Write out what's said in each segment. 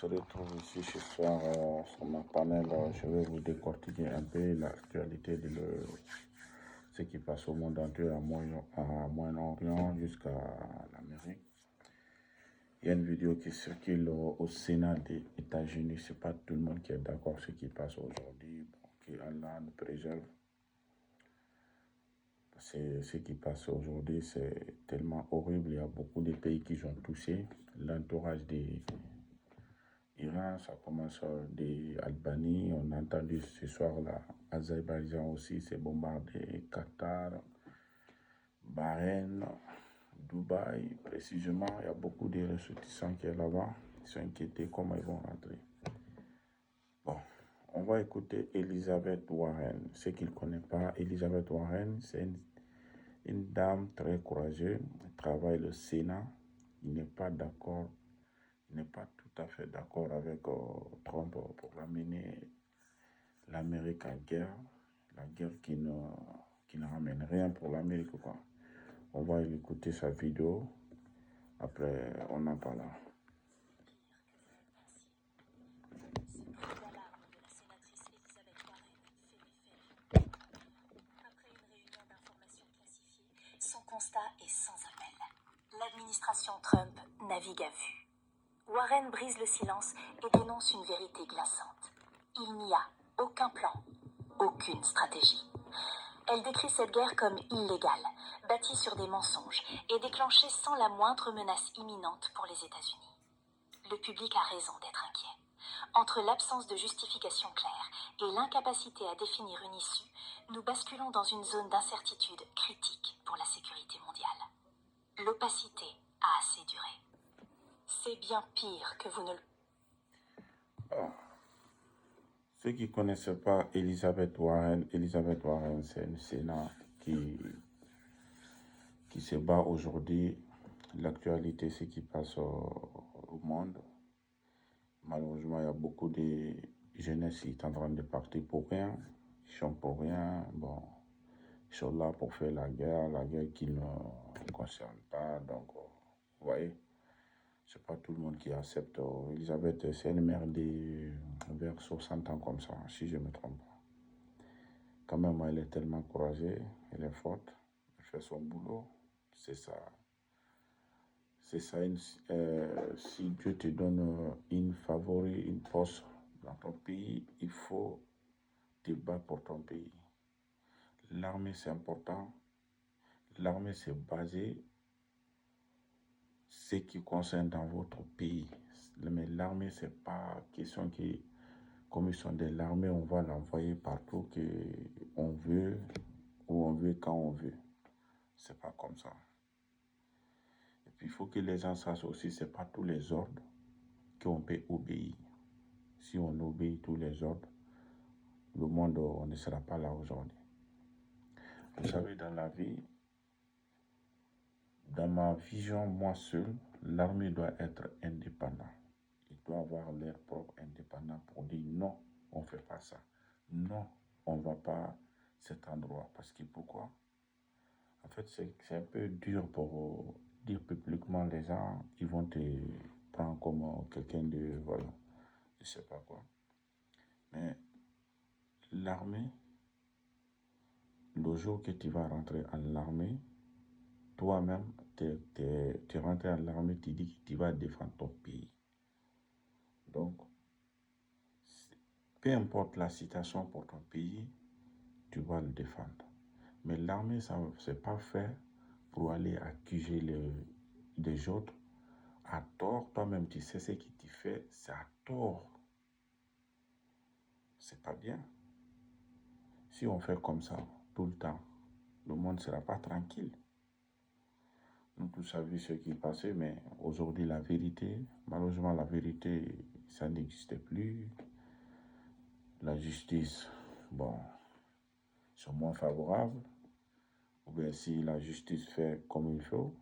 se retrouve ici ce soir sur ma panel. Je vais vous décortiquer un peu l'actualité de ce qui passe au monde entier, à Moyen-Orient jusqu'à l'Amérique. Il y a une vidéo qui circule au Sénat des États-Unis. Ce n'est pas tout le monde qui est d'accord avec ce qui passe aujourd'hui. Bon, que Allah nous préserve. Ce qui passe aujourd'hui, c'est tellement horrible. Il y a beaucoup de pays qui sont touchés. L'entourage des Iran, ça commence d'Albanie. On a entendu ce soir là, Azerbaïdjan aussi, c'est bombardé. Qatar, Bahreïn, Dubaï, précisément. Il y a beaucoup de ressortissants qui sont là-bas. Ils sont inquiétés comment ils vont rentrer. Bon, on va écouter Elizabeth Warren. Ceux qui ne connaissent pas, Elizabeth Warren, c'est une dame très courageuse. Elle travaille au Sénat. Il n'est pas d'accord. Il n'est pas tout à fait d'accord avec Trump pour amener l'Amérique en guerre. La guerre qui ne ramène rien pour l'Amérique, quoi. On va écouter sa vidéo. Après, on en parlera. Son constat est sans appel. L'administration Trump navigue à vue. Warren brise le silence et dénonce une vérité glaçante. Il n'y a aucun plan, aucune stratégie. Elle décrit cette guerre comme illégale, bâtie sur des mensonges et déclenchée sans la moindre menace imminente pour les États-Unis. Le public a raison d'être inquiet. Entre l'absence de justification claire et l'incapacité à définir une issue, nous basculons dans une zone d'incertitude critique pour la sécurité mondiale. L'opacité a assez duré. C'est bien pire que vous ne le... Ceux qui ne connaissaient pas Elizabeth Warren, c'est une Sénat qui se bat aujourd'hui. L'actualité, ce qui passe au monde. Malheureusement, il y a beaucoup de jeunesse qui sont en train de partir pour rien. Ils sont pour rien. Bon, ils sont là pour faire la guerre qui ne concerne pas. Donc, vous voyez, c'est pas tout le monde qui accepte. Elisabeth, c'est une mère de vers 60 ans comme ça, si je ne me trompe pas. Quand même, elle est tellement courageuse, elle est forte, elle fait son boulot. C'est ça. C'est ça, si Dieu te donne une faveur, une poste dans ton pays, il faut te battre pour ton pays. L'armée, c'est important. L'armée, c'est basé ce qui concerne dans votre pays. Mais l'armée, c'est pas question que, comme ils sont de l'armée, on va l'envoyer partout qu'on veut, où on veut, quand on veut. C'est pas comme ça. Et puis, il faut que les gens sachent aussi, c'est pas tous les ordres qu'on peut obéir. Si on obéit tous les ordres, le monde on ne sera pas là aujourd'hui. Vous savez, dans la vie, dans ma vision, moi seul, l'armée doit être indépendante. Il doit avoir leur propre indépendance pour dire non, on ne fait pas ça. Non, on ne va pas cet endroit. Parce que pourquoi? En fait, c'est un peu dur pour dire publiquement les gens, ils vont te prendre comme quelqu'un de voyant. Je ne sais pas quoi. Mais l'armée, le jour que tu vas rentrer en armée, toi-même, tu rentres en armée, tu dis que tu vas défendre ton pays. Donc, peu importe la situation pour ton pays, tu vas le défendre. Mais l'armée, ça n'est pas fait pour aller accuser les autres à tort. Toi-même, tu sais ce que tu fais, c'est à tort. C'est pas bien. Si on fait comme ça tout le temps, le monde ne sera pas tranquille. Nous tous avons vu ce qui passait, mais aujourd'hui, la vérité, malheureusement, la vérité, ça n'existe plus. La justice, bon, sont moins favorables. Ou bien si la justice fait comme il faut,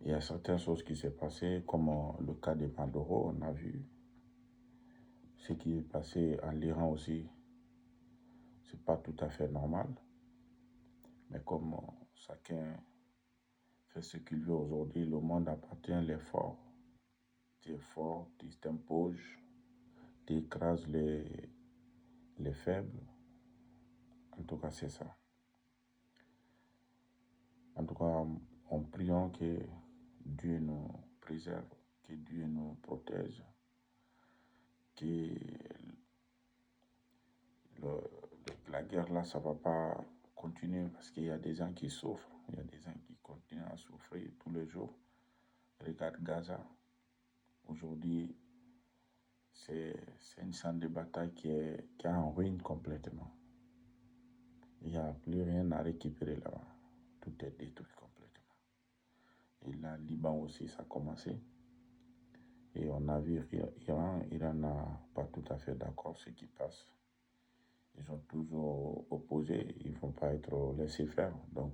il y a certaines choses qui s'est passées, comme le cas de Maduro, on a vu. Ce qui est passé en Iran aussi, c'est pas tout à fait normal. Mais comme chacun fait ce qu'il veut aujourd'hui, le monde appartient les forts. tu es fort, tu t'imposes, tu écrases les faibles. En tout cas, c'est ça. En tout cas, en priant que Dieu nous préserve, que Dieu nous protège, que la guerre là, ça ne va pas continuer parce qu'il y a des gens qui souffrent, il y a des gens qui continuent à souffrir tous les jours. Regarde Gaza. Aujourd'hui, c'est une scène de bataille qui est en ruine complètement. Il n'y a plus rien à récupérer là-bas. Tout est détruit complètement. Et là, Liban aussi, ça a commencé. Et on a vu Iran n'a pas tout à fait d'accord ce qui passe. Ils sont toujours opposés, ils ne vont pas être laissés faire. Donc,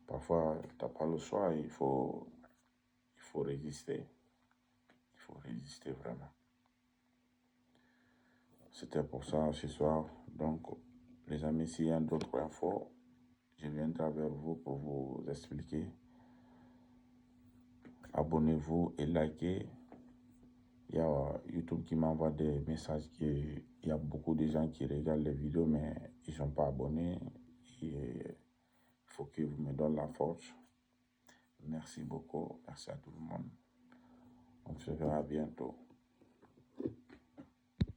parfois, tu n'as pas le choix, il faut résister. Il faut résister vraiment. C'était pour ça ce soir. Donc, les amis, s'il y a d'autres infos, je viendrai vers vous pour vous expliquer. Abonnez-vous et likez. Il y a YouTube qui m'envoie des messages il y a beaucoup de gens qui regardent les vidéos, mais ils ne sont pas abonnés. Il faut que vous me donnez la force. Merci beaucoup. Merci à tout le monde. On se verra bientôt.